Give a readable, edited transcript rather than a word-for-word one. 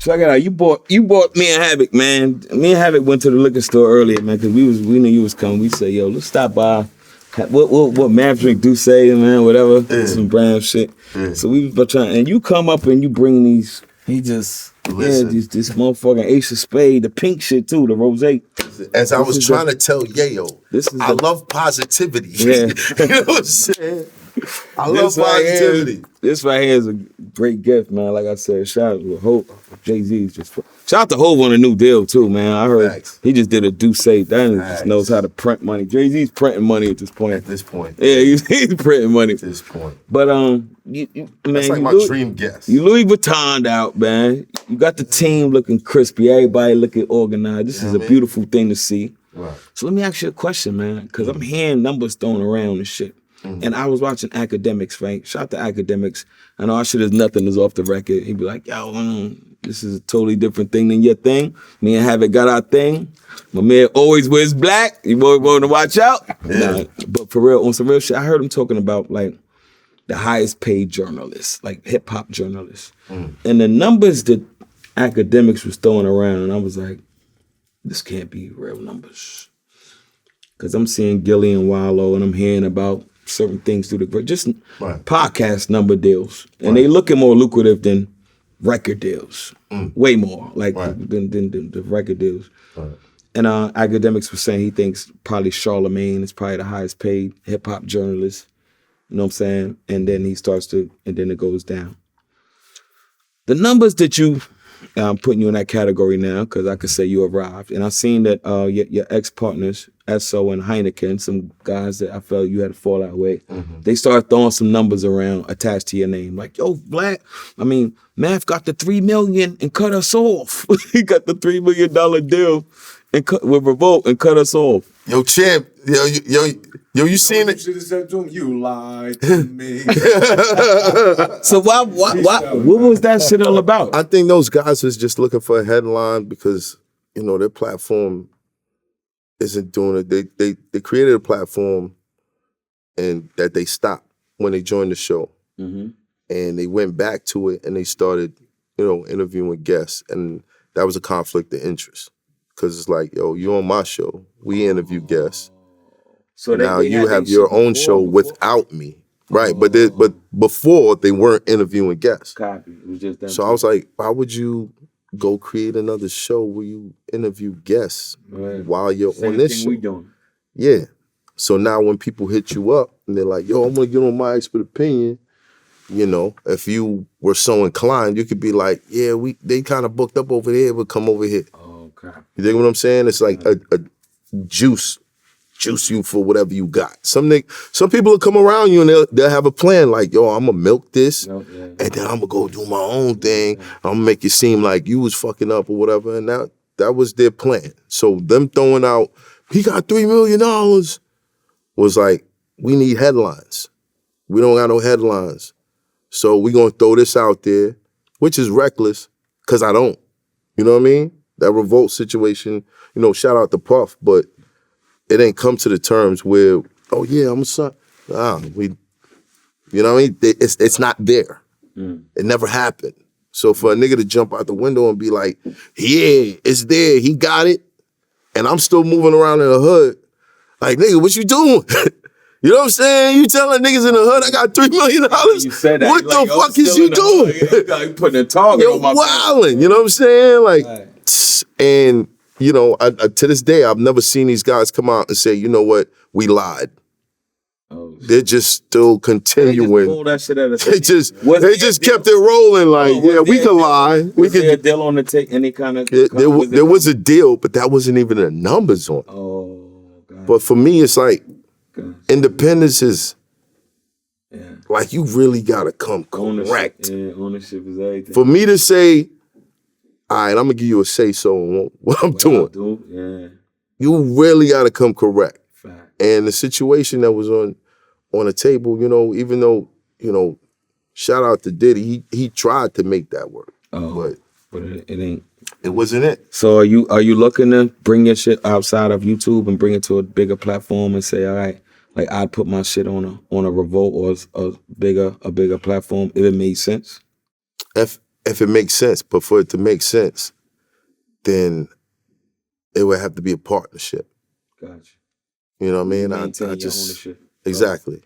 check it out. You bought me and Havoc, man. Me and Havoc went to the liquor store earlier, man, because we knew you was coming. We said, yo, let's stop by. What Math drink do say, man, whatever. Some brown shit. So we was trying, and you come up and you bring these. He just this motherfucking Ace of Spades, the pink shit too, the rosé. As I was trying to tell Yayo, I love positivity. Yeah. You know what I'm saying? I love positivity. This right here is a great gift, man. Like I said, shout out to Hope. Jay-Z's shout out to Hov on a new deal too, man. I heard he just did a Douce. That just knows how to print money. Jay-Z's printing money at this point. Yeah, he's printing money at this point. But man, that's like my dream guest. You Louis Vuitton'd out, man. You got the team looking crispy. Everybody looking organized. This is a beautiful thing to see. Right. So let me ask you a question, man, because I'm hearing numbers thrown around and shit. And I was watching Academics, right? Shout out to Academics. I know our shit is nothing is off the record. He'd be like, yo, this is a totally different thing than your thing. Me and Havoc got our thing. My man always wears black. You boy want to watch out. Nah, but for real, on some real shit, I heard him talking about like the highest paid journalists, like hip hop journalists. And the numbers that Academics was throwing around, and I was like, this can't be real numbers. Because I'm seeing Gilly and Wallow, and I'm hearing about certain things through the just podcast number deals, and they looking more lucrative than record deals, way more like than the record deals. And Academics was saying he thinks probably Charlemagne is probably the highest paid hip hop journalist. You know what I'm saying? And then he starts to, and then it goes down. The numbers that you, I'm putting you in that category now because I could say you arrived, and I've seen that your ex-partners, Esso and Heineken, some guys that I felt you had a fallout with, they started throwing some numbers around attached to your name. Like, yo, Math got the $3 million and cut us off. He got the $3 million deal and with Revolt and cut us off. Yo, champ, you seen it? You should have said to him, you lied to me. So what was that shit all about? I think those guys was just looking for a headline because, their platform isn't doing it. They created a platform and that they stopped when they joined the show. And they went back to it and they started, interviewing guests. And that was a conflict of interest. Because it's like, yo, you on my show. We interview guests. So now you have your own show without me. Right. But before they weren't interviewing guests. Copy. It was just them. So I was like, why would you go create another show where you interview guests while you're on this show? We doing. Yeah. So now when people hit you up and they're like, yo, I'm gonna get on my expert opinion, if you were so inclined, you could be like, yeah, they kind of booked up over there, we'll come over here. Oh, okay. You dig what I'm saying? It's like a juice you for whatever you got. Some people will come around you and they'll have a plan like, yo, I'm gonna milk this and then I'm gonna go do my own thing. I'm gonna make it seem like you was fucking up or whatever. And that was their plan. So them throwing out, he got $3 million was like, we need headlines. We don't got no headlines. So we gonna throw this out there, which is reckless, cause I don't. You know what I mean? That Revolt situation, shout out to Puff, but it ain't come to the terms where, oh yeah, I'm a son. You know what I mean? It's not there. It never happened. So for a nigga to jump out the window and be like, yeah, it's there, he got it, and I'm still moving around in the hood, like, nigga, what you doing? You know what I'm saying? You telling niggas in the hood I got $3 million? You said that. What the fuck is you doing? You putting a target on my wildin', you know what I'm saying? Like, and to this day, I've never seen these guys come out and say, you know what, we lied. Oh, they're just still continuing. They just kept it rolling. Like, we could lie. Was there a deal on the take? Any kind of? There was a deal, but that wasn't even the numbers on it. Oh, God. But for me, it's like independence is like you really gotta come correct. Ownership is everything. For me to say, all right, I'm gonna give you a say so on what I'm doing. You really gotta come correct. Fact. And the situation that was on the table, even though, shout out to Diddy, he tried to make that work. Oh, but it ain't. It wasn't it. So are you looking to bring your shit outside of YouTube and bring it to a bigger platform and say, all right, like I'd put my shit on a Revolt or a bigger platform if it made sense? If if it makes sense. But for it to make sense, then it would have to be a partnership. Gotcha. You know what I mean? Maintain I your just ownership. exactly.